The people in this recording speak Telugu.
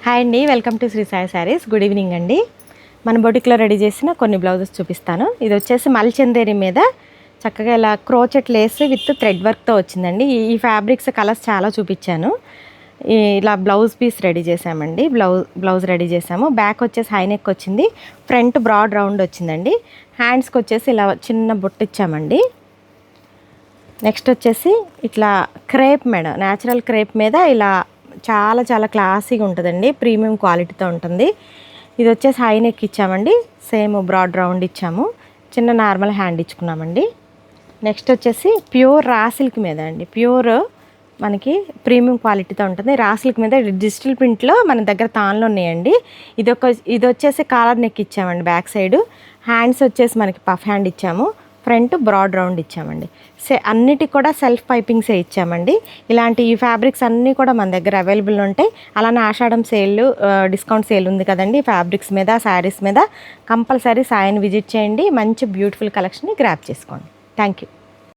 హాయ్ అండి, welcome to Shri Sai Sarees. Good evening అండి. మన బొటిక్లో రెడీ చేసిన కొన్ని బ్లౌజెస్ చూపిస్తాను. ఇది వచ్చేసి మల్చందేరి మీద చక్కగా ఇలా క్రోచెట్ లేస్ విత్ థ్రెడ్ వర్క్తో వచ్చిందండి. ఈ ఫ్యాబ్రిక్స్ కలర్స్ చాలా చూపించాను. ఇలా బ్లౌజ్ పీస్ రెడీ చేసామండి. బ్లౌజ్ రెడీ చేసాము. బ్యాక్ వచ్చేసి హై నెక్ వచ్చింది, ఫ్రంట్ బ్రాడ్ రౌండ్ వచ్చిందండి. హ్యాండ్స్కి వచ్చేసి ఇలా చిన్న బొట్టు ఇచ్చామండి. నెక్స్ట్ వచ్చేసి ఇట్లా క్రేప్ మేడ, న్యాచురల్ క్రేప్ మీద ఇలా చాలా చాలా క్లాసీగా ఉంటుందండి. ప్రీమియం క్వాలిటీతో ఉంటుంది. ఇది వచ్చేసి హై నెక్ ఇచ్చామండి, సేమ్ బ్రాడ్ రౌండ్ ఇచ్చాము, చిన్న నార్మల్ హ్యాండ్ ఇచ్చుకున్నామండి. నెక్స్ట్ వచ్చేసి ప్యూర్ రా సిల్క్ మీద అండి, ప్యూర్ మనకి ప్రీమియం క్వాలిటీతో ఉంటుంది. రా సిల్క్ మీద డిజిటల్ ప్రింట్లో మన దగ్గర తాన్లు ఉన్నాయండి. ఇది వచ్చేసి కాలర్ నెక్ ఇచ్చామండి. బ్యాక్ సైడ్ హ్యాండ్స్ వచ్చేసి మనకి పఫ్ హ్యాండ్ ఇచ్చాము, ఫ్రంట్ బ్రాడ్ రౌండ్ ఇచ్చామండి. అన్నిటికి కూడా సెల్ఫ్ పైపింగ్సే ఇచ్చామండి. ఇలాంటి ఈ ఫ్యాబ్రిక్స్ అన్నీ కూడా మన దగ్గర అవైలబుల్ ఉంటాయి. అలానే ఆషాఢం సేల్, డిస్కౌంట్ సేల్ ఉంది కదండి ఫ్యాబ్రిక్స్ మీద, శారీస్ మీద. కంపల్సరీ సాయిని విజిట్ చేయండి. మంచి బ్యూటిఫుల్ కలెక్షన్ని గ్రాప్ చేసుకోండి. Thank you.